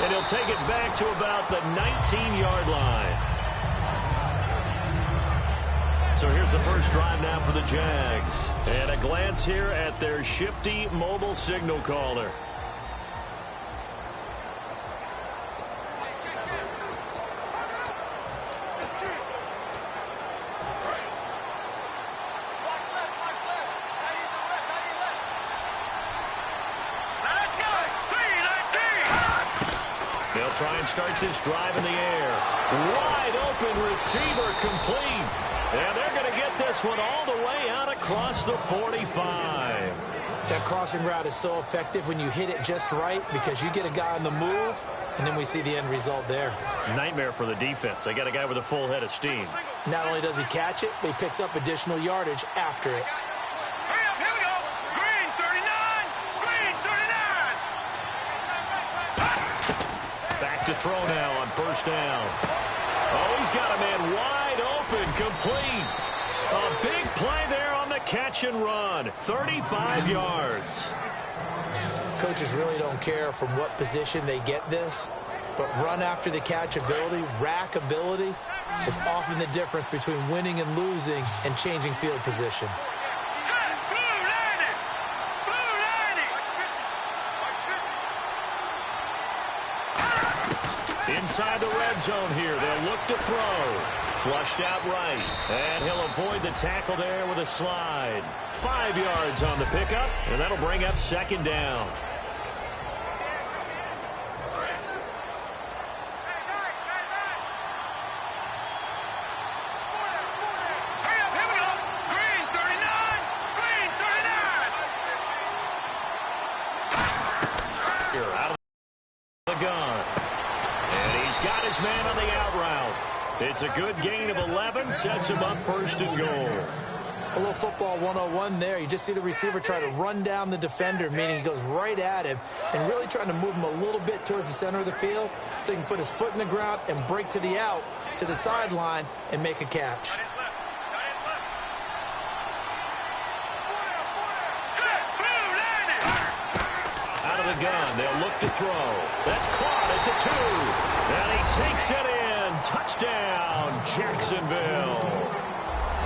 And he'll take it back to about the 19-yard line. So here's the first drive now for the Jags. And a glance here at their shifty mobile signal caller. They'll try and start this drive in the air. Wide open receiver complete. And they're going to get this one all the way out across the 45. That crossing route is so effective when you hit it just right because you get a guy on the move, and then we see the end result there. Nightmare for the defense. They got a guy with a full head of steam. Not only does he catch it, but he picks up additional yardage after it. Hurry up, here we go. Green 39. Green 39. Back to throw now on first down. Oh, he's got a man wide open, complete. A big play there on the catch and run. 35 yards. Coaches really don't care from what position they get this, but run after the catch ability, rack ability, is often the difference between winning and losing and changing field position. Inside the red zone here. They'll look to throw. Flushed out right. And he'll avoid the tackle there with a slide. 5 yards on the pickup, and that'll bring up second down. Man on the out route. It's a good gain of 11, sets him up first and goal. A little football 101 there. You just see the receiver try to run down the defender, meaning he goes right at him and really trying to move him a little bit towards the center of the field so he can put his foot in the ground and break to the out, to the sideline, and make a catch. Out of the gun, they'll look to throw. That's caught at the 2. And he takes it in. Touchdown, Jacksonville.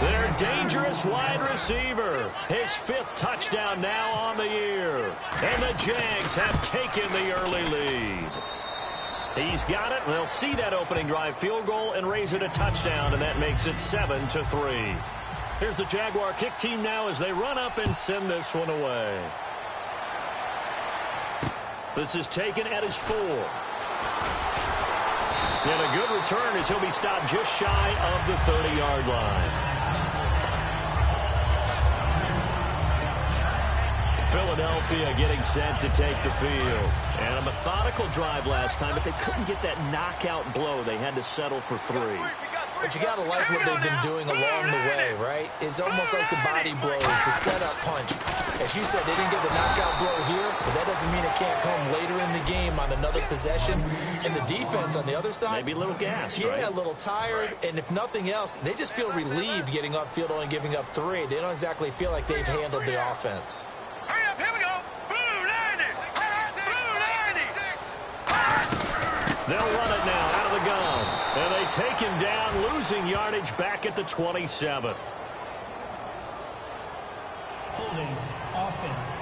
Their dangerous wide receiver. His 5th touchdown now on the year. And the Jags have taken the early lead. He's got it. They'll see that opening drive field goal and raise it a touchdown, and that makes it 7-3. Here's the Jaguar kick team now as they run up and send this one away. This is taken at his 4. And a good return as he'll be stopped just shy of the 30-yard line. Philadelphia getting set to take the field. And a methodical drive last time, but they couldn't get that knockout blow. They had to settle for 3. But you got to like what they've been doing along the way, right? It's almost like the body blows, the setup punch. As you said, they didn't get the knockout blow here, but that doesn't mean it can't come later in the game on another possession. And the defense on the other side, maybe a little gassed, right? Yeah, a little tired. And if nothing else, they just feel relieved getting upfield, only giving up 3. They don't exactly feel like they've handled the offense. Hurry up, here we go. Blue 90. Blue 90. They'll run it now out of the gun. And they take him down, losing yardage back at the 27. Holding offense.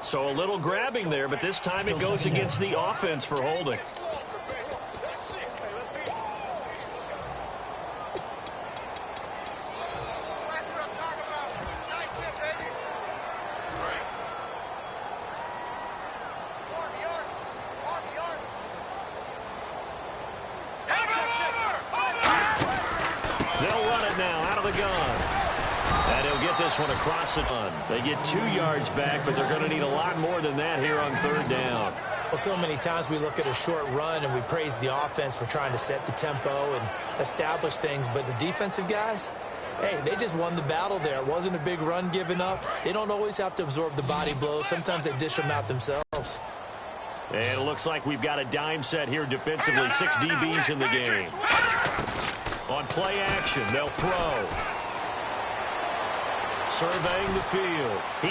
So a little grabbing there, but this time it goes against the offense for holding. One across the run. They get 2 yards back, but they're going to need a lot more than that here on 3rd down. Well, so many times we look at a short run and we praise the offense for trying to set the tempo and establish things, but the defensive guys, hey, they just won the battle there. It wasn't a big run given up. They don't always have to absorb the body blows. Sometimes they dish them out themselves. And it looks like we've got a dime set here defensively. 6 DBs in the game. On play action, they'll throw. Surveying the field. He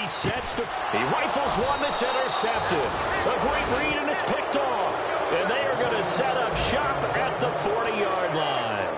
rifles one that's intercepted. A great read, and it's picked off. And they are going to set up shop at the 40-yard line.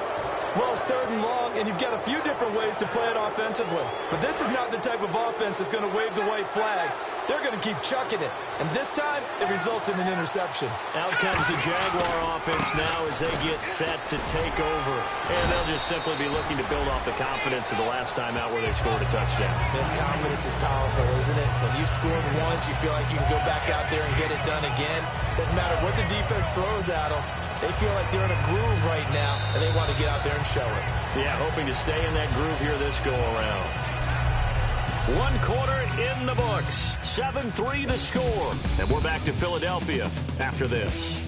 Well, it's 3rd and long, and you've got a few different ways to play it offensively. But this is not the type of offense that's going to wave the white flag. They're going to keep chucking it. And this time, it results in an interception. Out comes the Jaguar offense now as they get set to take over. And they'll just simply be looking to build off the confidence of the last time out where they scored a touchdown. And confidence is powerful, isn't it? When you've scored once, you feel like you can go back out there and get it done again. Doesn't matter what the defense throws at them. They feel like they're in a groove right now, and they want to get out there and show it. Yeah, hoping to stay in that groove here this go-around. 1 quarter in the books. 7-3 the score. And we're back to Philadelphia after this.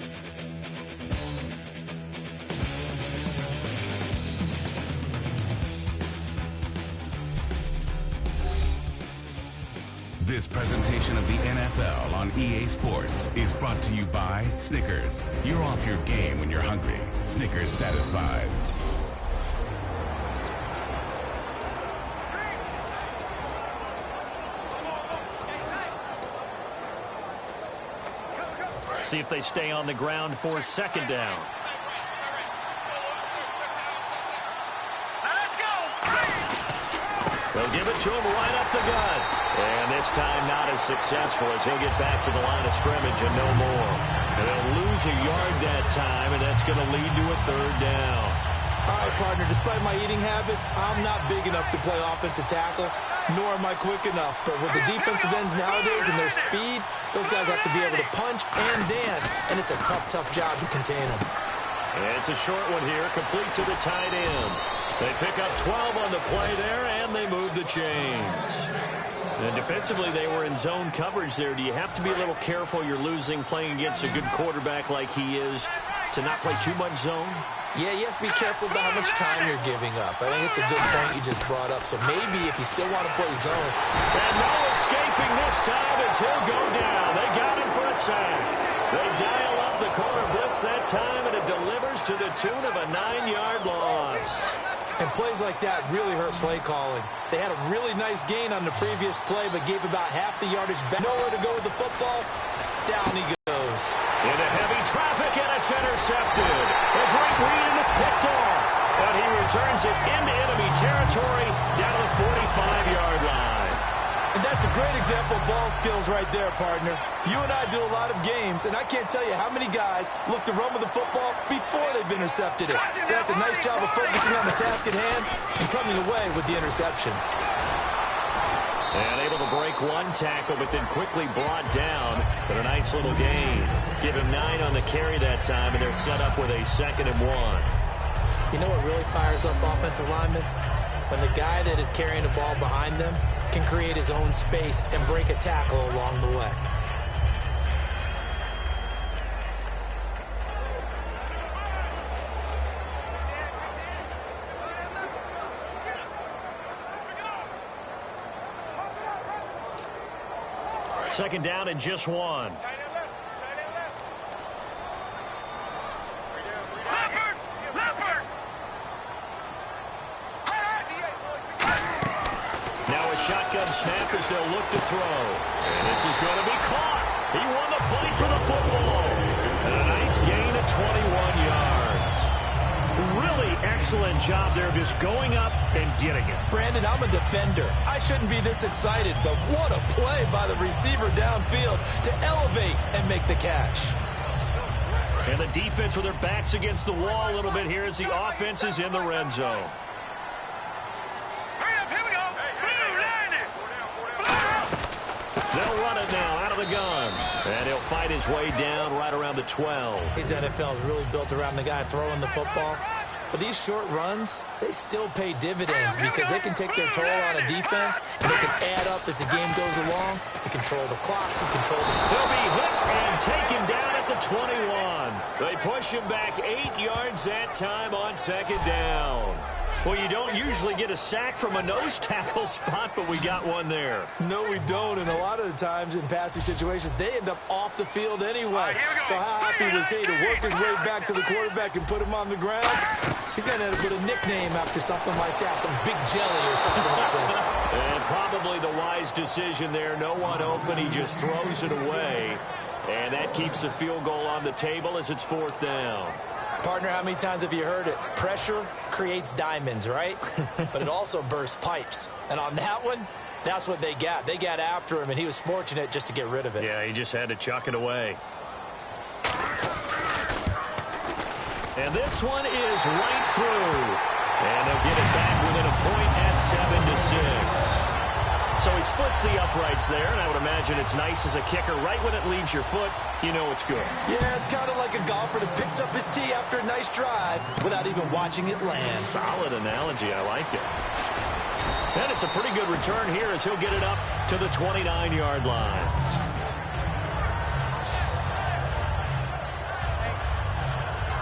This presentation of the NFL on EA Sports is brought to you by Snickers. You're off your game when you're hungry. Snickers satisfies. See if they stay on the ground for 2nd down. They'll give it to him right up the gut. And this time not as successful as he'll get back to the line of scrimmage and no more. And they'll lose a yard that time, and that's going to lead to a 3rd down. All right, partner, despite my eating habits, I'm not big enough to play offensive tackle, nor am I quick enough. But with the defensive ends nowadays and their speed, those guys have to be able to punch and dance, and it's a tough, tough job to contain them. And it's a short one here, complete to the tight end. They pick up 12 on the play there, and they move the chains. And defensively, they were in zone coverage there. Do you have to be a little careful you're losing playing against a good quarterback like he is to not play too much zone? Yeah, you have to be careful about how much time you're giving up. I think it's a good point you just brought up. So maybe if you still want to play zone. And no escaping this time as he'll go down. They got him for a sack. They dial up the corner blitz that time, and it delivers to the tune of a 9-yard loss. And plays like that really hurt play calling. They had a really nice gain on the previous play, but gave about half the yardage back. Nowhere to go with the football. Down he goes. Into heavy traffic, and it's intercepted. A great read, and it's picked off. But he returns it into enemy territory down to the 45-yard line. And that's a great example of ball skills right there, partner. You and I do a lot of games, and I can't tell you how many guys look to run with the football before they've intercepted it. So that's a nice job of focusing on the task at hand and coming away with the interception. And able to break one tackle, but then quickly brought down. But a nice little gain. Give him 9 on the carry that time, and they're set up with a 2nd and 1. You know what really fires up offensive linemen? When the guy that is carrying the ball behind them can create his own space and break a tackle along the way. Second down and just 1. Shotgun snap as they'll look to throw. And this is going to be caught. He won the fight for the football. And a nice gain of 21 yards. Really excellent job there of just going up and getting it. Brandon, I'm a defender. I shouldn't be this excited, but what a play by the receiver downfield to elevate and make the catch. And the defense with their backs against the wall a little bit here as the offense is in the red zone. They'll run it now out of the gun. And he'll fight his way down right around the 12. His NFL is really built around the guy throwing the football. But these short runs, they still pay dividends because they can take their toll on a defense and they can add up as the game goes along. They control the clock. They control the... He'll be hit and taken down at the 21. They push him back 8 yards that time on 2nd down. Well, you don't usually get a sack from a nose tackle spot, but we got one there. No, we don't, and a lot of the times in passing situations, they end up off the field anyway. So how happy was he to work his way back to the quarterback and put him on the ground? He's going to end up with a nickname after something like that, some big jelly or something like that. And probably the wise decision there. No one open. He just throws it away. And that keeps the field goal on the table as it's 4th down. Partner, how many times have you heard it? Pressure creates diamonds, right? But it also bursts pipes. And on that one, that's what they got. They got after him, and he was fortunate just to get rid of it. Yeah, he just had to chuck it away. And this one is right through. And they'll get it back within a point at 7-6. So he splits the uprights there, and I would imagine it's nice as a kicker. Right when it leaves your foot, you know it's good. Yeah, it's kind of like a golfer that picks up his tee after a nice drive without even watching it land. Solid analogy. I like it. And it's a pretty good return here as he'll get it up to the 29-yard line.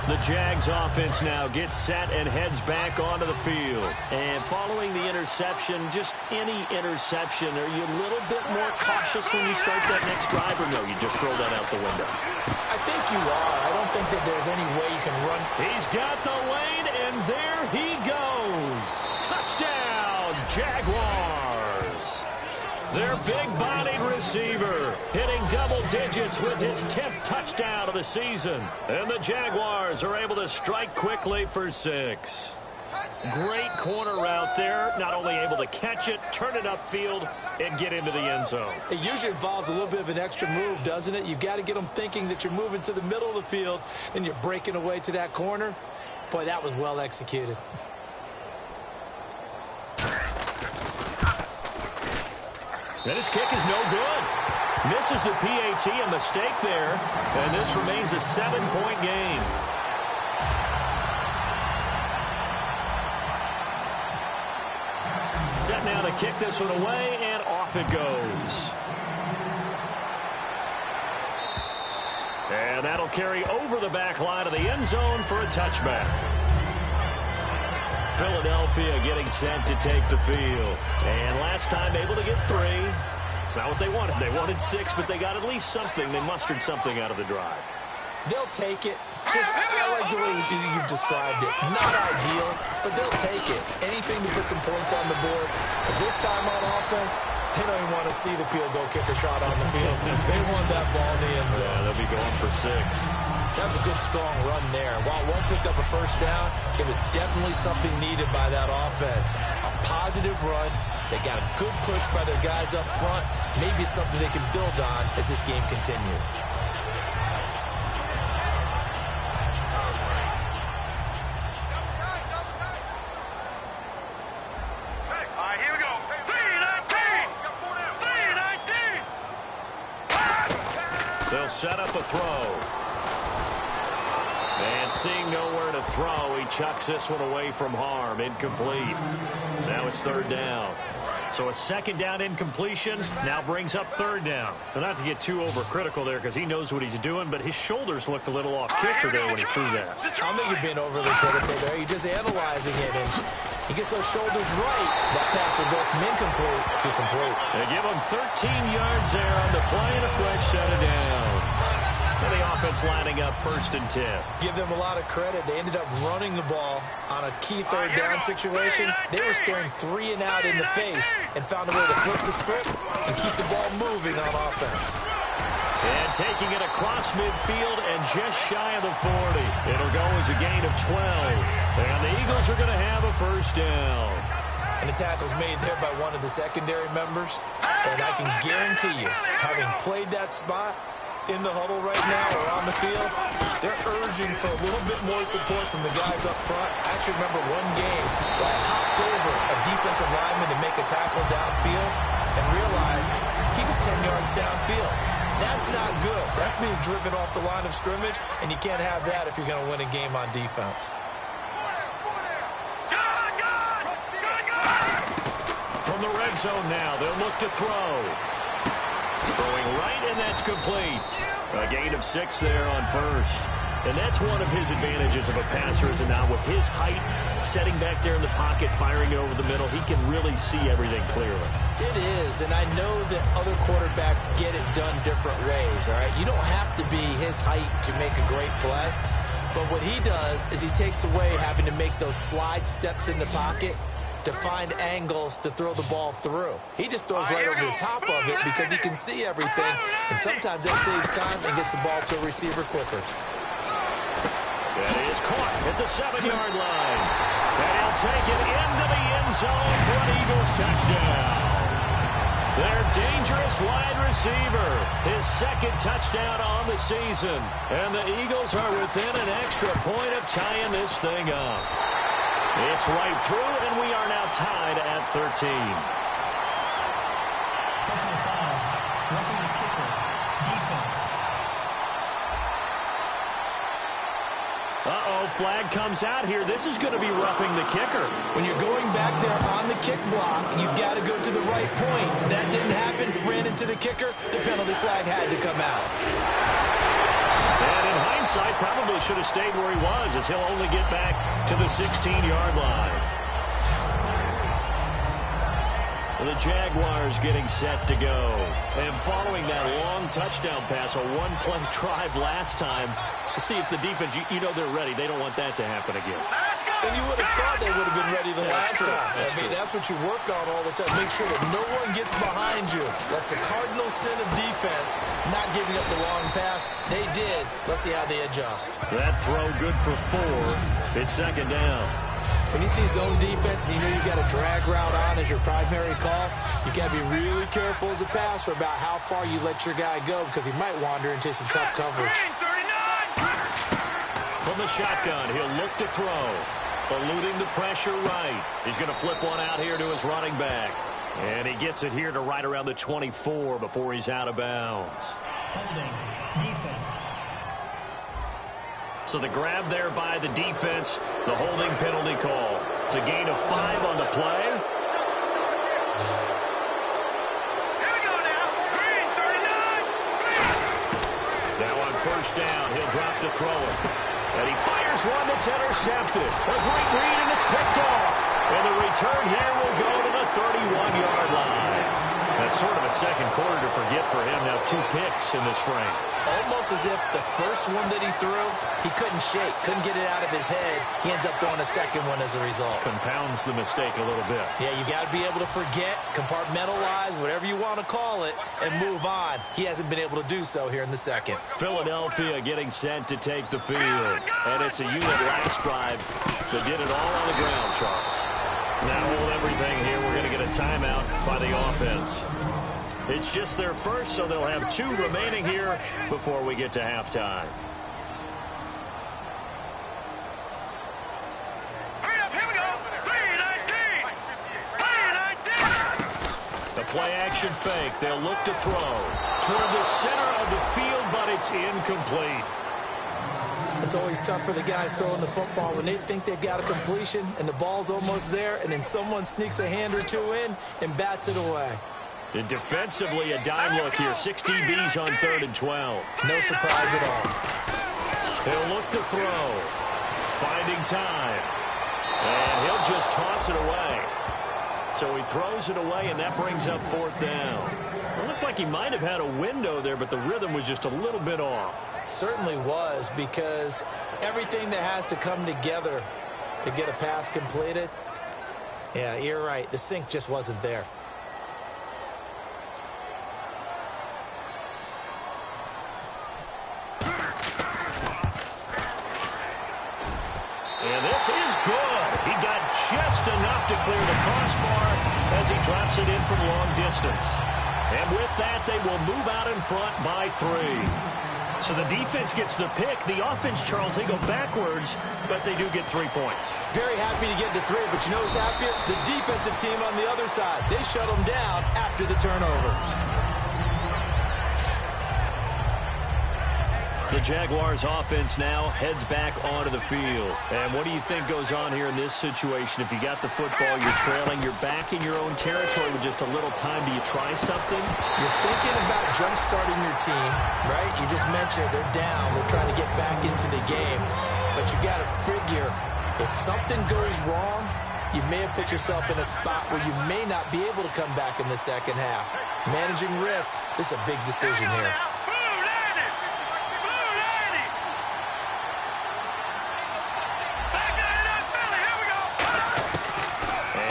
The Jags offense now gets set and heads back onto the field. And following the interception, just any interception, are you a little bit more cautious when you start that next drive, or no, you just throw that out the window? I think you are. I don't think that there's any way you can run. He's got the lane, and there he goes. Touchdown, Jaguars. Their big-bodied receiver hitting double digits with his 10th touchdown of the season. And the Jaguars are able to strike quickly for 6. Great corner route there. Not only able to catch it, turn it upfield, and get into the end zone. It usually involves a little bit of an extra move, doesn't it? You've got to get them thinking that you're moving to the middle of the field and you're breaking away to that corner. Boy, that was well executed. And his kick is no good. Misses the PAT, a mistake there. And this remains a 7-point game. Set now to kick this one away, and off it goes. And that'll carry over the back line of the end zone for a touchback. Philadelphia getting set to take the field. And last time able to get 3. It's not what they wanted. They wanted 6, but they got at least something. They mustered something out of the drive. They'll take it. I like the way you've described it. Not ideal, but they'll take it. Anything to put some points on the board. But this time on offense, they don't even want to see the field goal kicker trot on the field. They want that ball in the end zone. Yeah, they'll be going for 6. That was a good, strong run there. While it won't pick up a first down, it was definitely something needed by that offense. A positive run. They got a good push by their guys up front. Maybe it's something they can build on as this game continues. They'll set up a throw. And seeing nowhere to throw, he chucks this one away from harm. Incomplete. Now it's 3rd down. So a 2nd down incompletion now brings up 3rd down. Now, not to get too overcritical there because he knows what he's doing, but his shoulders looked a little off kilter there when he threw that. I don't think you're being overly critical there. You're just analyzing it, and he gets those shoulders right. That pass will go from incomplete to complete. They give him 13 yards there on the play and a fresh set of downs. And the offense lining up 1st and 10. Give them a lot of credit. They ended up running the ball on a key 3rd down situation. They were staring 3 and out in the face and found a way to flip the script and keep the ball moving on offense. And taking it across midfield and just shy of the 40. It'll go as a gain of 12. And the Eagles are going to have a 1st down. And the tackle's made there by one of the secondary members. And I can guarantee you, having played that spot in the huddle right now or on the field, they're urging for a little bit more support from the guys up front. I actually remember one game where I hopped over a defensive lineman to make a tackle downfield and realized he was 10 yards downfield. That's not good. That's being driven off the line of scrimmage, and you can't have that if you're going to win a game on defense. From the red zone now, they'll look to throw. Throwing right, and that's complete. A gain of 6 there on 1st. And that's one of his advantages of a passer, is now with his height, setting back there in the pocket, firing it over the middle, he can really see everything clearly. It is, and I know that other quarterbacks get it done different ways, all right? You don't have to be his height to make a great play, but what he does is he takes away having to make those slide steps in the pocket to find angles to throw the ball through. He just throws right over the top of it because he can see everything, and sometimes that saves time and gets the ball to a receiver quicker. That is caught at the 7-yard line. And he'll take it into the end zone for an Eagles touchdown. Their dangerous wide receiver, his second touchdown on the season. And the Eagles are within an extra point of tying this thing up. It's right through, and we are now tied at 13. Personal foul. Roughing the kicker. Defense. Uh-oh, flag comes out here. This is going to be roughing the kicker. When you're going back there on the kick block, you've got to go to the right point. That didn't happen. Ran into the kicker. The penalty flag had to come out. And in hindsight, probably should have stayed where he was, as he'll only get back to the 16-yard line. The Jaguars getting set to go. And following that long touchdown pass, a one-play drive last time, to see if the defense, you know they're ready. They don't want that to happen again. And you would have thought they would have been ready the last time. That's what you work on all the time. Make sure that no one gets behind you. That's the cardinal sin of defense, not giving up the long pass. They did. Let's see how they adjust. That throw good for 4. It's second down. When you see zone defense and you know you've got a drag route on as your primary call, you've got to be really careful as a passer about how far you let your guy go, because he might wander into some tough coverage. From the shotgun, he'll look to throw. Eluding the pressure right. He's going to flip one out here to his running back. And he gets it here to right around the 24 before he's out of bounds. Holding. Defense. So the grab there by the defense, the holding penalty call. It's a gain of 5 on the play. Here we go now. Green, 39. Now on first down, he'll drop to throw it. And he fires one that's intercepted. A great read, and it's picked off. And the return here will go to the 31-yard line. That's sort of a second quarter to forget for him. Now 2 picks in this frame. Almost as if the first one that he threw, he couldn't shake, couldn't get it out of his head. He ends up throwing a second one as a result. Compounds the mistake a little bit. Yeah, you got to be able to forget, compartmentalize, whatever you want to call it, and move on. He hasn't been able to do so here in the second. Philadelphia getting set to take the field. And it's a unit last drive that did it all on the ground, Charles. Now hold everything here. We're going to get a timeout by the offense. It's just their first, so they'll have 2 remaining here before we get to halftime. Hurry up, here we go. 3-19. 3-19. The play-action fake. They'll look to throw toward the center of the field, but it's incomplete. It's always tough for the guys throwing the football when they think they've got a completion and the ball's almost there, and then someone sneaks a hand or 2 in and bats it away. And defensively, a dime look here. 6 DBs on 3rd and 12. No surprise at all. He'll look to throw. Finding time. And he'll just toss it away. So he throws it away, and that brings up 4th down. It looked like he might have had a window there, but the rhythm was just a little bit off. It certainly was, because everything that has to come together to get a pass completed, yeah, you're right. The sync just wasn't there. And this is good. He got just enough to clear the crossbar as he drops it in from long distance. And with that, they will move out in front by 3. So the defense gets the pick. The offense, Charles, they go backwards, but they do get 3 points. Very happy to get to 3, but you know what's happier? The defensive team on the other side. They shut them down after the turnover. The Jaguars offense now heads back onto the field. And what do you think goes on here in this situation? If you got the football, you're trailing, you're back in your own territory with just a little time. Do you try something? You're thinking about jump-starting your team, right? You just mentioned it. They're down. They're trying to get back into the game. But you got to figure, if something goes wrong, you may have put yourself in a spot where you may not be able to come back in the second half. Managing risk, this is a big decision here.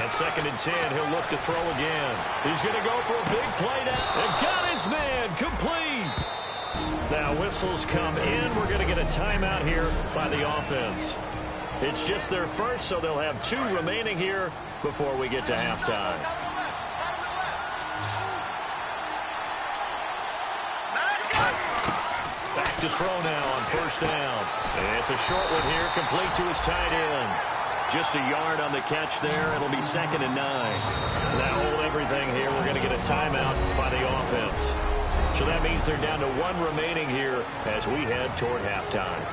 Second and 10, he'll look to throw again. He's going to go for a big play now. And got his man complete. Now whistles come in. We're going to get a timeout here by the offense. It's just their first, so they'll have 2 remaining here before we get to halftime. Back to throw now on first down. And it's a short one here, complete to his tight end. Just a yard on the catch there. It'll be 2nd and 9. Now hold everything here. We're going to get a timeout by the offense. So that means they're down to 1 remaining here as we head toward halftime.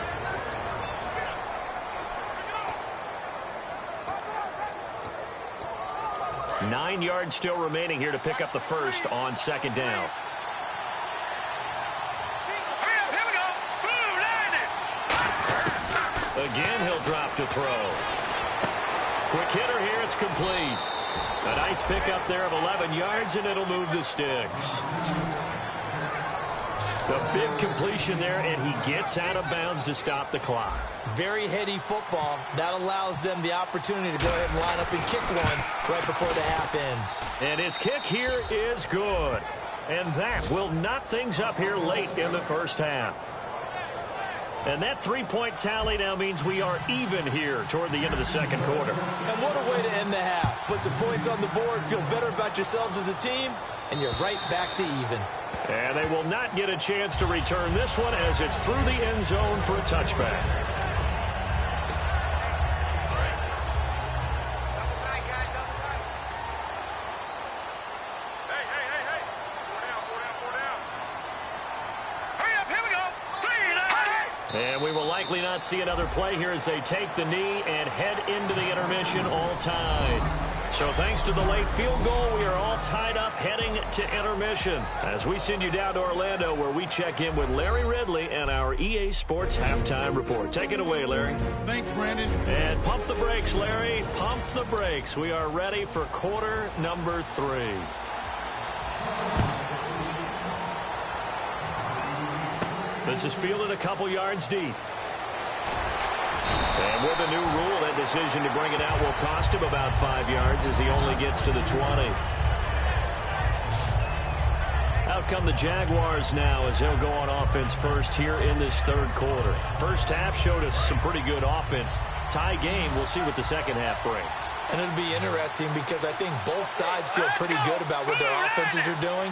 Nine yards still remaining here to pick up the first on second down. Again, he'll drop to throw. Quick hitter here, it's complete. A nice pickup there of 11 yards, and it'll move the sticks. A big completion there, and he gets out of bounds to stop the clock. Very heady football. That allows them the opportunity to go ahead and line up and kick one right before the half ends. And his kick here is good. And that will knot things up here late in the first half. And that 3-point tally now means we are even here toward the end of the second quarter. And what a way to end the half. Put some points on the board, feel better about yourselves as a team, and you're right back to even. And they will not get a chance to return this one as it's through the end zone for a touchback. And we will likely not see another play here as they take the knee and head into the intermission all tied. So thanks to the late field goal, we are all tied up heading to intermission as we send you down to Orlando where we check in with Larry Ridley and our EA Sports Halftime Report. Take it away, Larry. Thanks, Brandon. And pump the brakes, Larry. Pump the brakes. We are ready for quarter number 3. This is fielded a couple yards deep. And with the new rule, that decision to bring it out will cost him about 5 yards as he only gets to the 20. Out come the Jaguars now as they'll go on offense first here in this third quarter. First half showed us some pretty good offense. Tie game, we'll see what the second half brings. And it'll be interesting because I think both sides feel pretty good about what their offenses are doing.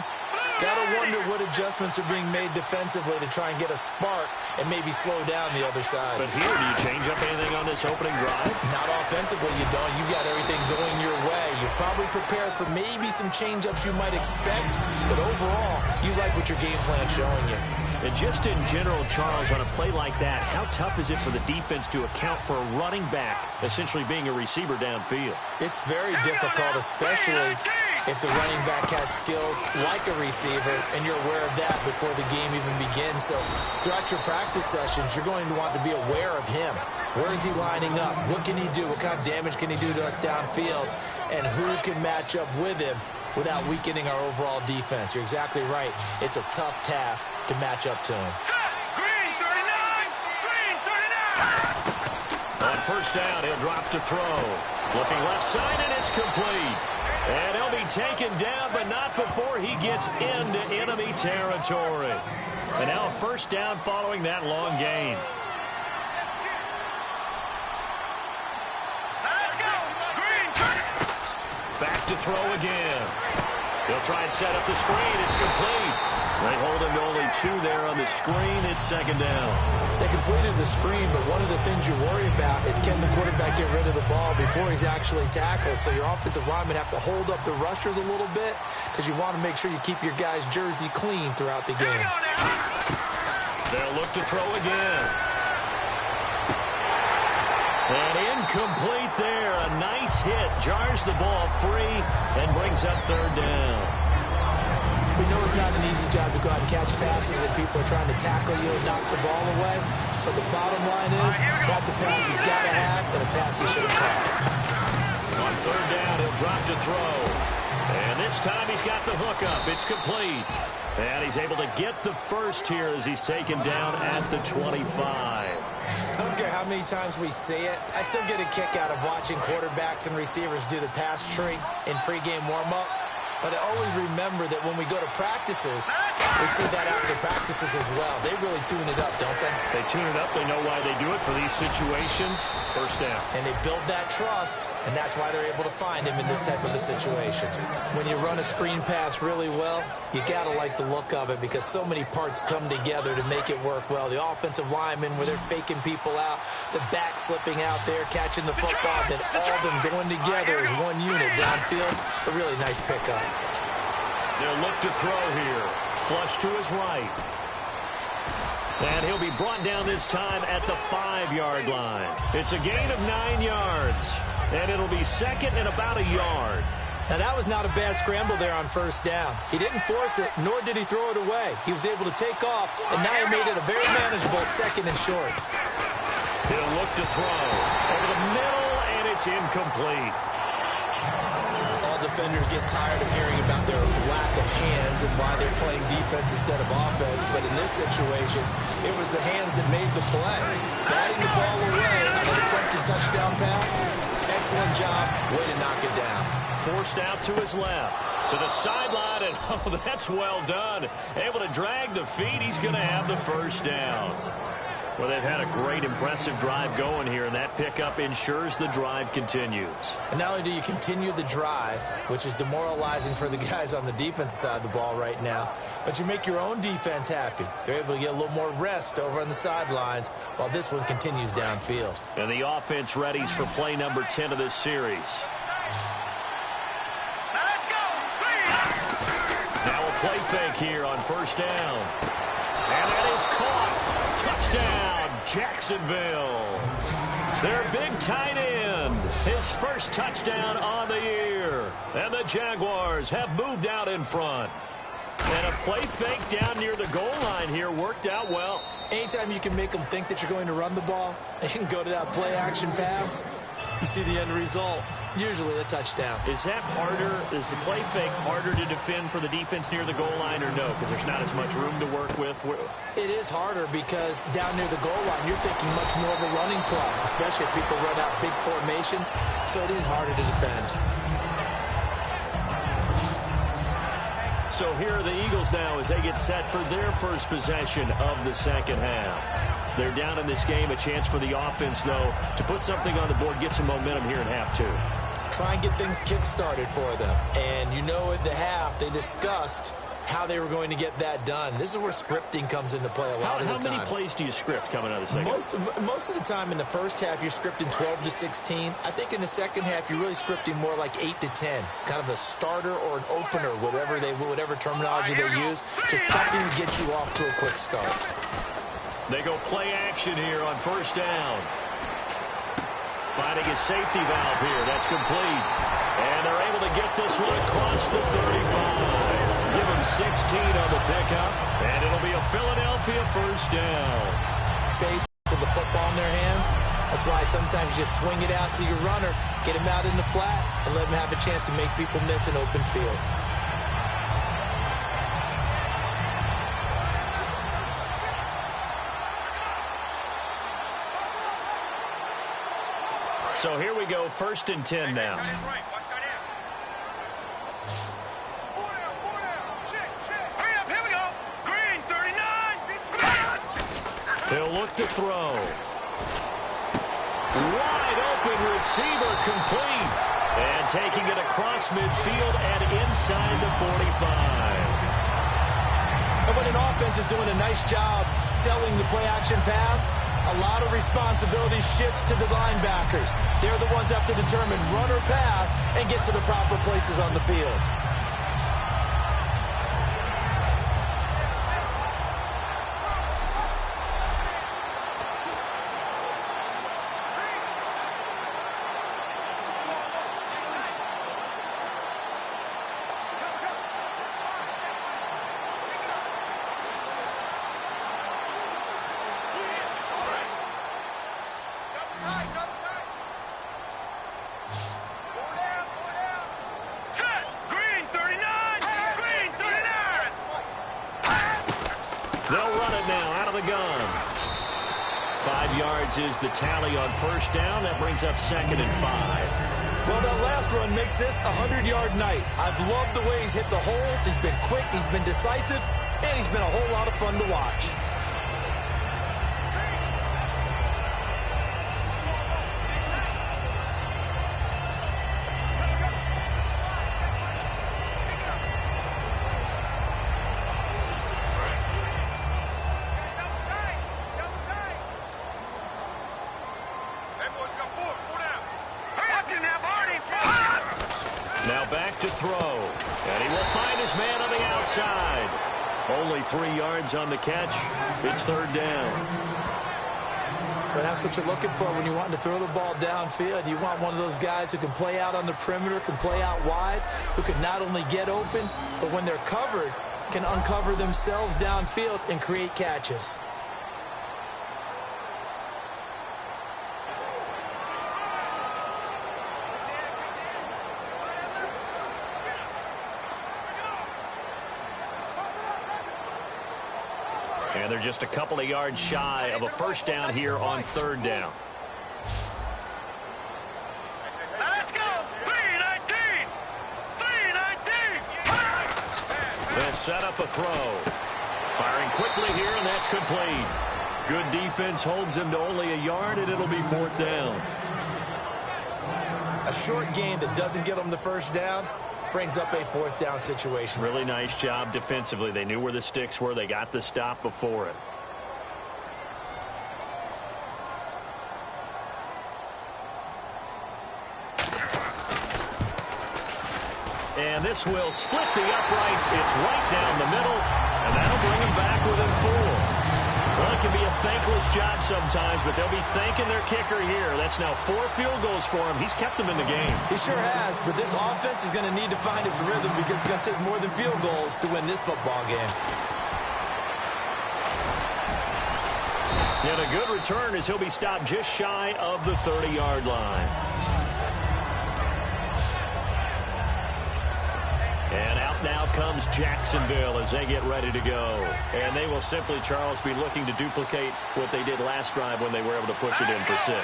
Gotta wonder what adjustments are being made defensively to try and get a spark and maybe slow down the other side. But here, do you change up anything on this opening drive? Not offensively, you don't. You got everything going your way. You're probably prepared for maybe some change-ups you might expect, but overall, you like what your game plan's showing you. And just in general, Charles, on a play like that, how tough is it for the defense to account for a running back essentially being a receiver downfield? It's very difficult, especially if the running back has skills like a receiver, and you're aware of that before the game even begins. So throughout your practice sessions, you're going to want to be aware of him. Where is he lining up? What can he do? What kind of damage can he do to us downfield? And who can match up with him without weakening our overall defense? You're exactly right. It's a tough task to match up to him. Green 39! Green 39! On first down, he'll drop to throw. Looking left side, and it's complete. And he'll be taken down, but not before he gets into enemy territory. And now a first down following that long gain. Let's go! Green 30! Back to throw again. He'll try and set up the screen. It's complete. They hold him to only 2 there on the screen. It's second down. They completed the screen, but one of the things you worry about is can the quarterback get rid of the ball before he's actually tackled. So your offensive linemen have to hold up the rushers a little bit because you want to make sure you keep your guy's jersey clean throughout the game. They'll look to throw again. And incomplete there. A nice hit. Jars the ball free and brings up third down. We know it's not an easy job to go out and catch passes when people are trying to tackle you and knock the ball away. But the bottom line is that's a pass he's got to have and a pass he should have caught. On third down, he'll drop to throw. And this time he's got the hook up. It's complete. And he's able to get the first here as he's taken down at the 25. I don't care how many times we see it. I still get a kick out of watching quarterbacks and receivers do the pass tree in pregame warm-up. But I always remember that when we go to practices, we see that after practices as well. They really tune it up, don't they? They tune it up. They know why they do it for these situations. First down. And they build that trust, and that's why they're able to find him in this type of a situation. When you run a screen pass really well, you got to like the look of it because so many parts come together to make it work well. The offensive linemen, where they're faking people out, the back slipping out there, catching the football, then all of them going together as one unit downfield. A really nice pickup. They'll look to throw here. Flush to his right. And he'll be brought down this time at the 5-yard line. It's a gain of 9 yards. And it'll be second and about a yard. Now, that was not a bad scramble there on first down. He didn't force it, nor did he throw it away. He was able to take off, and now he made it a very manageable second and short. He'll look to throw. Over the middle, and it's incomplete. Defenders get tired of hearing about their lack of hands and why they're playing defense instead of offense. But in this situation, it was the hands that made the play. Batting the ball away on an attempted touchdown pass. Excellent job. Way to knock it down. Forced out to his left. To the sideline, and oh, that's well done. Able to drag the feet. He's going to have the first down. Well, they've had a great, impressive drive going here, and that pickup ensures the drive continues. And not only do you continue the drive, which is demoralizing for the guys on the defensive side of the ball right now, but you make your own defense happy. They're able to get a little more rest over on the sidelines while this one continues downfield. And the offense readies for play number 10 of this series. Now let's go. Now a play fake here on first down. And that is caught. Touchdown, Jacksonville. Their big tight end. His first touchdown on the year. And the Jaguars have moved out in front. And a play fake down near the goal line here worked out well. Anytime you can make them think that you're going to run the ball and go to that play action pass, you see the end result. Usually a touchdown. Is that harder? Is the play fake harder to defend for the defense near the goal line or no? Because there's not as much room to work with. It is harder because down near the goal line, you're thinking much more of a running play, especially if people run out big formations. So it is harder to defend. So here are the Eagles now as they get set for their first possession of the second half. They're down in this game. A chance for the offense, though, to put something on the board, get some momentum here in half two. Try and get things kick-started for them. And you know at the half, they discussed how they were going to get that done. This is where scripting comes into play a lot of the time. How many plays do you script coming out of the second? Most of the time in the first half, you're scripting 12 to 16. I think in the second half, you're really scripting more like 8 to 10. Kind of a starter or an opener, whatever terminology they use. Just something to get you off to a quick start. They go play action here on first down. Finding a safety valve here. That's complete. And they're able to get this one across the 35. Give them 16 on the pickup. And it'll be a Philadelphia first down. Face with the football in their hands. That's why sometimes you swing it out to your runner, get him out in the flat, and let him have a chance to make people miss an open field. So here we go, 1st and 10 now. Hurry up, here we go. Green, 39. They'll look to throw. Wide open receiver complete. And taking it across midfield and inside the 45. And when an offense is doing a nice job selling the play-action pass, a lot of responsibility shifts to the linebackers. They're the ones that have to determine run or pass and get to the proper places on the field. Set. Green 39. Green 39. They'll run it now out of the gun. 5 yards is the tally on first down. That brings up 2nd and 5. Well, that last run makes this a 100-yard night. I've loved the way he's hit the holes. He's been quick, he's been decisive, and he's been a whole lot of fun to watch. Now back to throw. And he will find his man on the outside. Only 3 yards on the catch. It's 3rd down. But that's what you're looking for when you're wanting to throw the ball downfield. You want one of those guys who can play out on the perimeter, can play out wide, who can not only get open, but when they're covered, can uncover themselves downfield and create catches. And they're just a couple of yards shy of a first down here on 3rd down. Let's go. 319. 319. They'll set up a throw. Firing quickly here, and that's complete. Good defense holds him to only a yard, and it'll be 4th down. A short game that doesn't get them the first down brings up a 4th down situation. Really nice job defensively. They knew where the sticks were. They got the stop before it. And this will split the uprights. It's right down the middle, and that'll bring them back within 4. Well, it can be a thankless job sometimes, but they'll be thanking their kicker here. That's now 4 field goals for him. He's kept them in the game. He sure has, but this offense is going to need to find its rhythm because it's going to take more than field goals to win this football game. And a good return as he'll be stopped just shy of the 30-yard line. And out now comes Jacksonville as they get ready to go. And they will simply, Charles, be looking to duplicate what they did last drive when they were able to push it in for 6.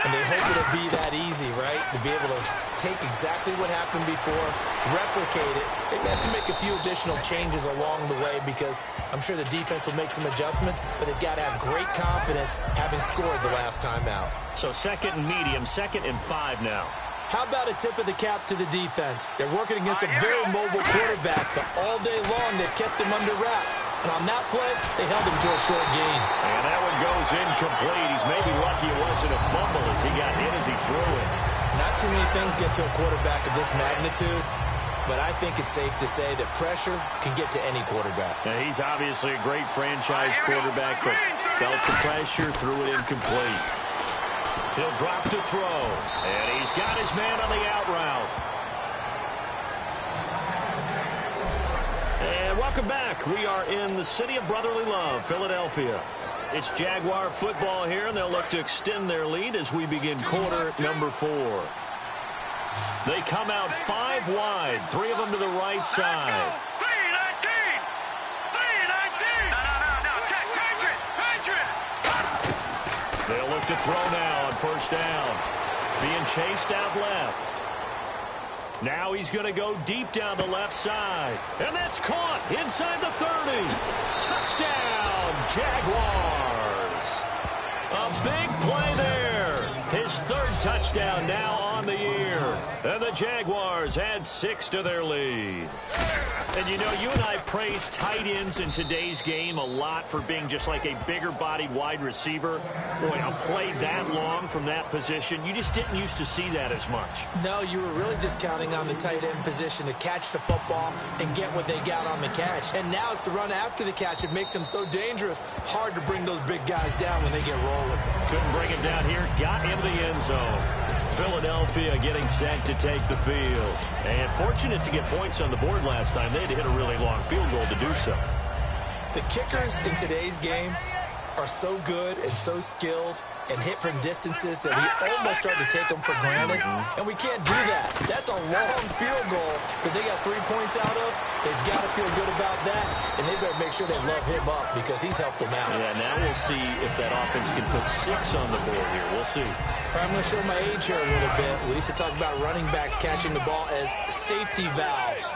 And they hope it'll be that easy, right? To be able to take exactly what happened before, replicate it. They have to make a few additional changes along the way because I'm sure the defense will make some adjustments, but they've got to have great confidence having scored the last time out. So 2nd and medium, 2nd and 5 now. How about a tip of the cap to the defense? They're working against a very mobile quarterback, but all day long they've kept him under wraps. And on that play, they held him to a short gain. And that one goes incomplete. He's maybe lucky it wasn't a fumble as he got hit as he threw it. Not too many things get to a quarterback of this magnitude, but I think it's safe to say that pressure can get to any quarterback. Now, he's obviously a great franchise quarterback, but felt the pressure, threw it incomplete. He'll drop to throw, and he's got his man on the out route. And welcome back. We are in the city of brotherly love, Philadelphia. It's Jaguar football here, and they'll look to extend their lead as we begin quarter number 4. They come out 5 wide, 3 of them to the right side. 319. 319. No. Check. They'll look to throw now on first down. Being chased out left. Now he's going to go deep down the left side. And that's caught inside the 30. Touchdown, Jaguars. A big play there. His 3rd touchdown now on the year. And the Jaguars add 6 to their lead. And, you know, you and I praise tight ends in today's game a lot for being just like a bigger-bodied wide receiver. Boy, a play that long from that position, you just didn't used to see that as much. No, you were really just counting on the tight end position to catch the football and get what they got on the catch. And now it's the run after the catch that makes them so dangerous. Hard to bring those big guys down when they get rolling. Couldn't bring him down here. Got into the end zone. Philadelphia getting set to take the field. And fortunate to get points on the board last time. They had to hit a really long field goal to do so. The kickers in today's game are so good and so skilled and hit from distances that we almost start to take them for granted, and we can't do that. That's a long field goal that they got 3 points out of. They've got to feel good about that, and they better make sure they love him up because he's helped them out. Yeah, now we'll see if that offense can put 6 on the board here. We'll see. I'm going to show my age here a little bit. We used to talk about running backs catching the ball as safety valves.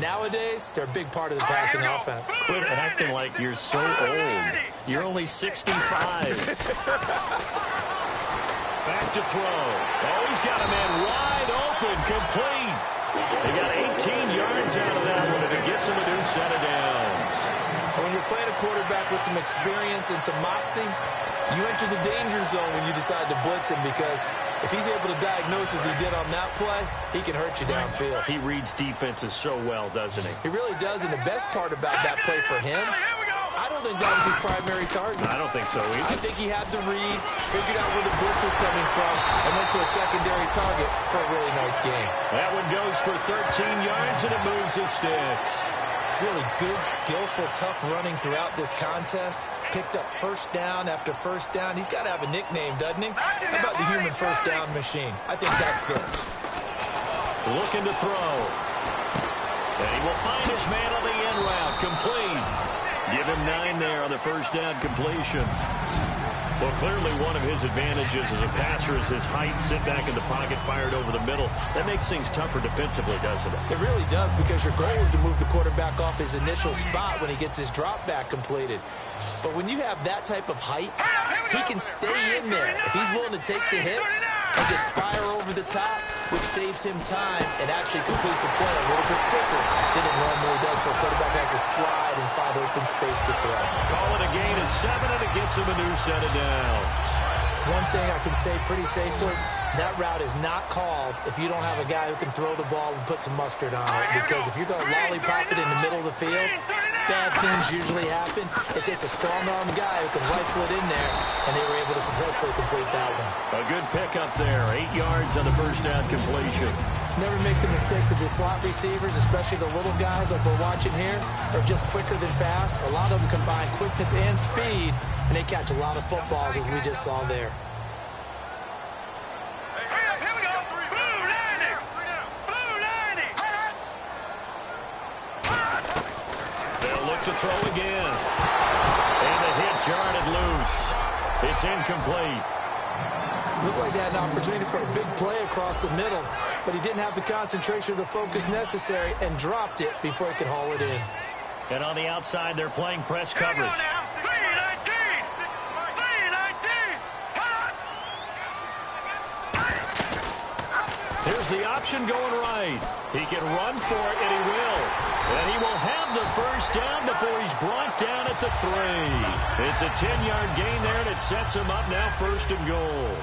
Nowadays, they're a big part of the passing offense. Quit acting like you're so old. You're only 65. Back to throw. Oh, he's got a man wide open, complete. They got 18 yards out of that one, and it gets him a new set of downs. When you're playing a quarterback with some experience and some moxie, you enter the danger zone when you decide to blitz him, because if he's able to diagnose as he did on that play, he can hurt you downfield. He reads defenses so well, doesn't he? He really does, and the best part about that play for him, I don't think that was his primary target. I don't think so either. I think he had the read, figured out where the blitz was coming from, and went to a secondary target for a really nice game. That one goes for 13 yards, and it moves his sticks. Really good, skillful, tough running throughout this contest. Picked up first down after first down. He's got to have a nickname, doesn't he? How about the human first down machine? I think that fits. Looking to throw. And he will find his man on the end route. Complete. Give him 9 there on the first down completion. Well, clearly one of his advantages as a passer is his height. Sit back in the pocket, fired over the middle. That makes things tougher defensively, doesn't it? It really does, because your goal is to move the quarterback off his initial spot when he gets his drop back completed. But when you have that type of height, he can stay in there. If he's willing to take the hits and just fire over the top, which saves him time and actually completes a play a little bit quicker than it normally does for a quarterback who has to slide and find open space to throw. Call it a gain of 7, and it gets him a new set of downs. One thing I can say pretty safely, that route is not called if you don't have a guy who can throw the ball and put some mustard on it. Because if you're going to lollipop it in the middle of the field, bad things usually happen. It takes a strong-armed guy who can rifle it in there, and they were able to successfully complete that one. A good pickup there. 8 yards on the first down completion. Never make the mistake that the slot receivers, especially the little guys like we're watching here, are just quicker than fast. A lot of them combine quickness and speed, and they catch a lot of footballs, as we just saw there. To throw again. And the hit jarred loose. It's incomplete. Looked like he had an opportunity for a big play across the middle, but he didn't have the concentration or the focus necessary and dropped it before he could haul it in. And on the outside, they're playing press coverage. Here's the option going right. He can run for it, and he will. And he will have the first down before he's brought down at the 3. It's a 10-yard gain there, and it sets him up now 1st and goal.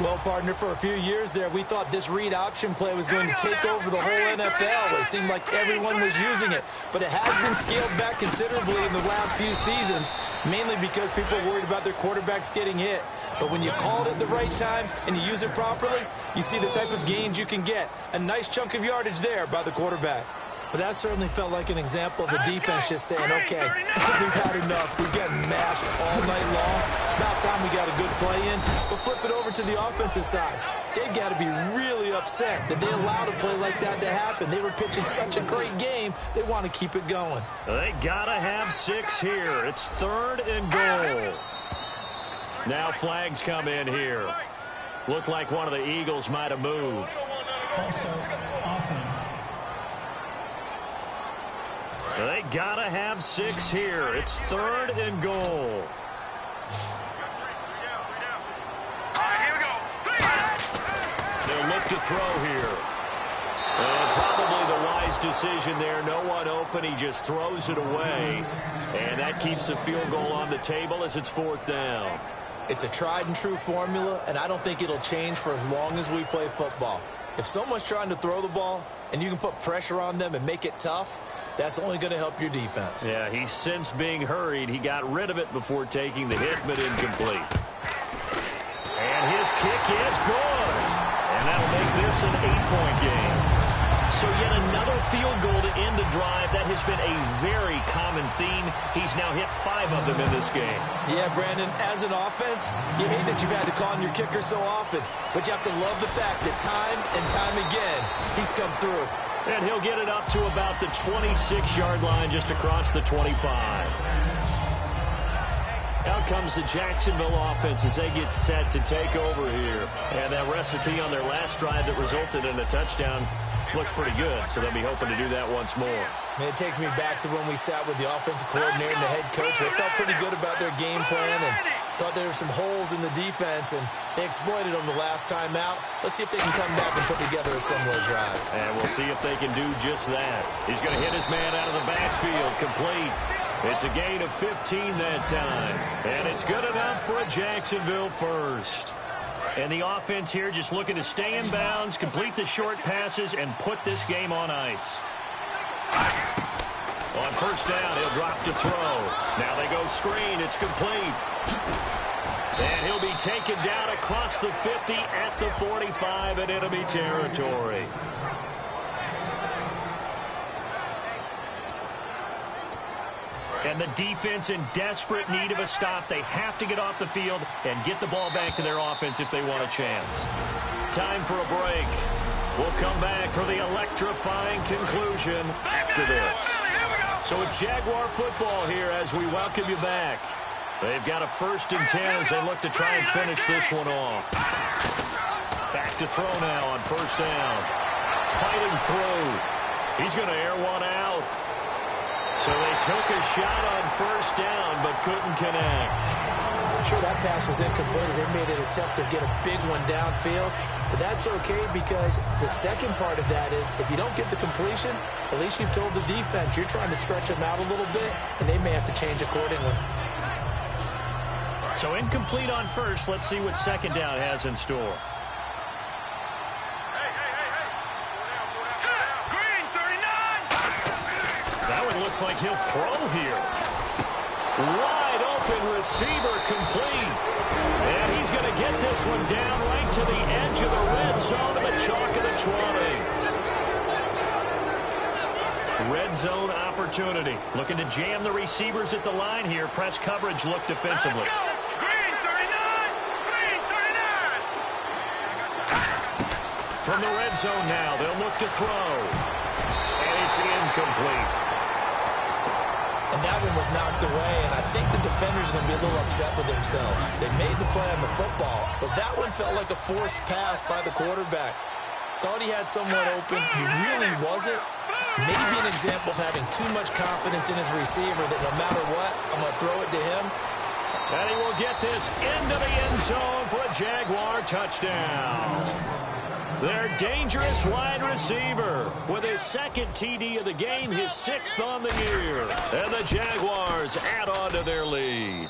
Well, partner, for a few years there, we thought this read option play was going to take over the whole NFL. It seemed like everyone was using it. But it has been scaled back considerably in the last few seasons, mainly because people are worried about their quarterbacks getting hit. But when you call it at the right time and you use it properly, you see the type of gains you can get. A nice chunk of yardage there by the quarterback. But that certainly felt like an example of a defense just saying, okay, we've had enough. We've gotten mashed all night long. About time we got a good play in. But flip it over to the offensive side. They've got to be really upset that they allowed a play like that to happen. They were pitching such a great game, they want to keep it going. They got to have 6 here. It's 3rd and goal. Now flags come in here. Looked like one of the Eagles might have moved. False start, offense. They got to have 6 here. It's 3rd and goal. They'll look to throw here. And probably the wise decision there. No one open. He just throws it away. And that keeps the field goal on the table as it's 4th down. It's a tried and true formula, and I don't think it'll change for as long as we play football. If someone's trying to throw the ball and you can put pressure on them and make it tough, that's only going to help your defense. Yeah, he's since being hurried. He got rid of it before taking the hit, but incomplete. And his kick is good. And that'll make this an 8-point game. So yet another field goal to end the drive. That has been a very common theme. He's now hit 5 of them in this game. Yeah, Brandon, as an offense, you hate that you've had to call on your kicker so often, but you have to love the fact that time and time again, he's come through. And he'll get it up to about the 26-yard line just across the 25. Out comes the Jacksonville offense as they get set to take over here. And that recipe on their last drive that resulted in a touchdown looked pretty good, so they'll be hoping to do that once more. Man, it takes me back to when we sat with the offensive coordinator and the head coach. They felt pretty good about their game plan and thought there were some holes in the defense, and they exploited them the last time out. Let's see if they can come back and put together a similar drive. And we'll see if they can do just that. He's going to hit his man out of the backfield, complete. It's a gain of 15 that time. And it's good enough for a Jacksonville first. And the offense here just looking to stay in bounds, complete the short passes, and put this game on ice. On first down, he'll drop to throw. Now they go screen. It's complete. And he'll be taken down across the 50 at the 45 in enemy territory. And the defense in desperate need of a stop. They have to get off the field and get the ball back to their offense if they want a chance. Time for a break. We'll come back for the electrifying conclusion after this. So it's Jaguar football here as we welcome you back. They've got a 1st and 10 as they look to try and finish this one off. Back to throw now on first down. Fighting through. He's going to air one out. So they took a shot on first down, but couldn't connect. I'm sure that pass was incomplete as they made an attempt to get a big one downfield. But that's okay because the second part of that is if you don't get the completion, at least you've told the defense you're trying to stretch them out a little bit, and they may have to change accordingly. So incomplete on first. Let's see what second down has in store. Looks like he'll throw here. Wide open receiver complete. And he's going to get this one down right to the edge of the red zone of the chalk of the 20. Red zone opportunity. Looking to jam the receivers at the line here. Press coverage look defensively. Green 39! Green 39! From the red zone now, they'll look to throw. And it's incomplete. And that one was knocked away, and I think the defender's going to be a little upset with themselves. They made the play on the football, but that one felt like a forced pass by the quarterback. Thought he had someone open. He really wasn't. Maybe an example of having too much confidence in his receiver that no matter what, I'm going to throw it to him. And he will get this into the end zone for a Jaguar touchdown. Their dangerous wide receiver with his 2nd TD of the game, his 6th on the year. And the Jaguars add on to their lead.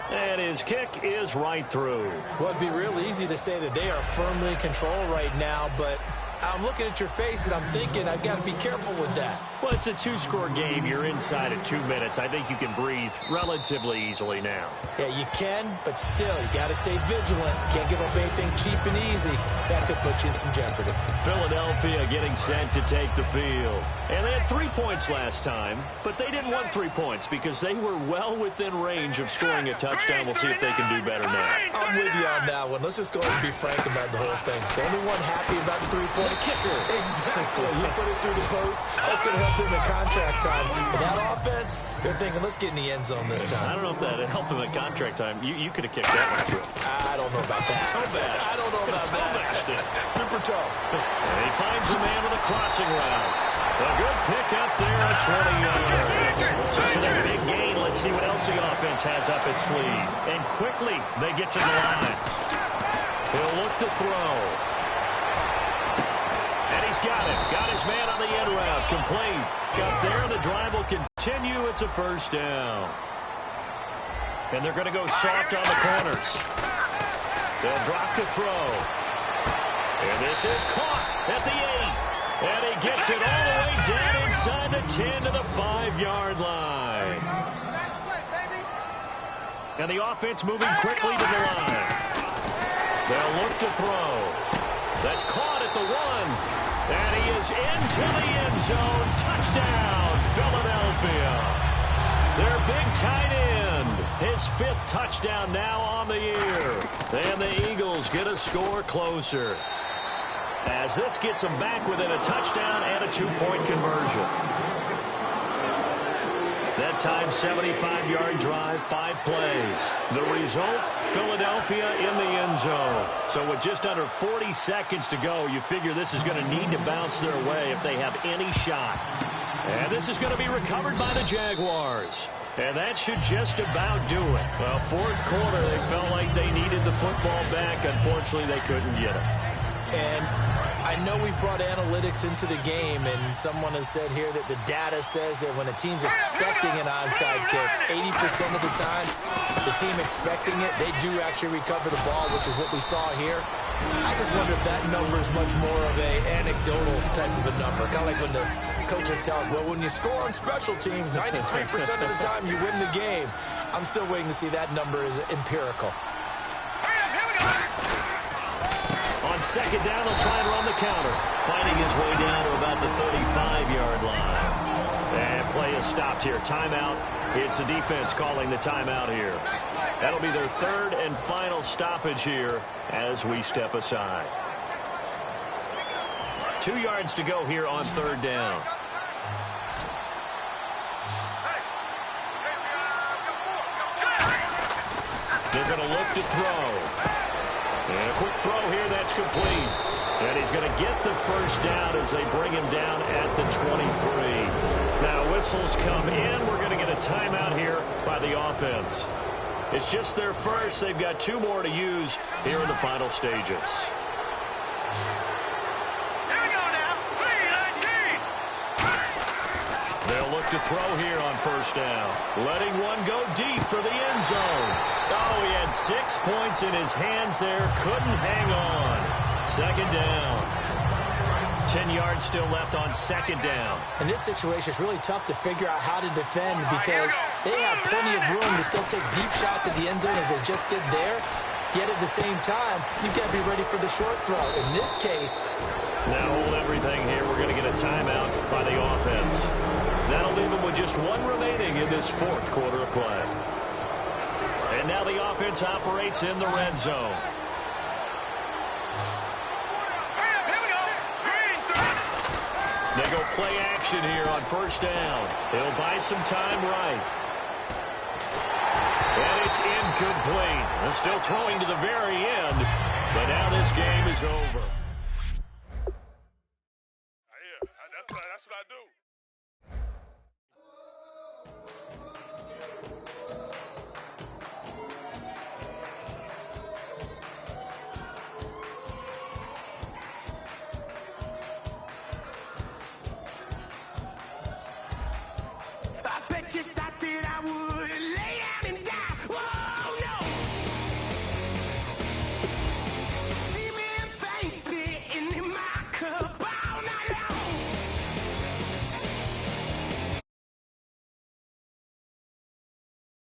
And his kick is right through. Well, it'd be real easy to say that they are firmly in control right now, but I'm looking at your face and I'm thinking I've got to be careful with that. Well, it's a 2-score game. You're inside of 2 minutes. I think you can breathe relatively easily now. Yeah, you can, but still, you got to stay vigilant. Can't give up anything cheap and easy. That could put you in some jeopardy. Philadelphia getting set to take the field. And they had 3 points last time, but they didn't want 3 points because they were well within range of scoring a touchdown. We'll see if they can do better now. I'm with you on that one. Let's just go ahead and be frank about the whole thing. The only one happy about the 3-point kicker. Exactly. You put it through the post. That's going to help him in contract time. But that offense, they're thinking, let's get in the end zone this time. I don't know if that helped him at contract time. You could have kicked that one through. I don't know about that. I don't know about that. Super tough. And he finds a man with a crossing route. A good pick up there at 20 yards. So for that big gain, let's see what else the offense has up its sleeve. And quickly, they get to the line. He'll look to throw. And he's got it. Got his man on the end route. Complete. Got there. The drive will continue. It's a first down. And they're going to go soft on the corners. They'll drop the throw. And this is caught at the 8. And he gets it all the way down inside the 10 to the 5-yard line. And the offense moving quickly to the line. They'll look to throw. That's caught at the 1. And he is into the end zone. Touchdown, Philadelphia. Their big tight end. His 5th touchdown now on the year. And the Eagles get a score closer, as this gets them back within a touchdown and a 2-point conversion. That time, 75-yard drive, 5 plays. The result, Philadelphia in the end zone. So with just under 40 seconds to go, you figure this is going to need to bounce their way if they have any shot. And this is going to be recovered by the Jaguars. And that should just about do it. Well, 4th quarter, they felt like they needed the football back. Unfortunately, they couldn't get it. And I know we brought analytics into the game, and someone has said here that the data says that when a team's expecting an onside kick, 80% of the time, the team expecting it, they do actually recover the ball, which is what we saw here. I just wonder if that number is much more of a anecdotal type of a number. Kind of like when the coaches tell us, well, when you score on special teams, 93% of the time you win the game. I'm still waiting to see that number is empirical. On 2nd down, they'll try and run the counter. Finding his way down to about the 35-yard line. And play is stopped here. Timeout. It's the defense calling the timeout here. That'll be their 3rd and final stoppage here as we step aside. 2 yards to go here on 3rd down. They're going to look to throw. And a quick throw here, that's complete. And he's going to get the first down as they bring him down at the 23. Now whistles come in. We're going to get a timeout here by the offense. It's just their first. They've got 2 more to use here in the final stages. Here we go now. 3-19. They'll look to throw here on 1st down. Letting one go deep for the end zone. Oh, he had 6 points in his hands there. Couldn't hang on. 2nd down. 10 yards still left on 2nd down. In this situation, it's really tough to figure out how to defend because they have plenty of room to still take deep shots at the end zone as they just did there. Yet at the same time, you've got to be ready for the short throw. In this case, now hold everything here. We're going to get a timeout by the offense. That'll leave them with just 1 remaining in this 4th quarter of play. And now the offense operates in the red zone. They go play action here on 1st down. They'll buy some time right. And it's incomplete. They're still throwing to the very end. But now this game is over.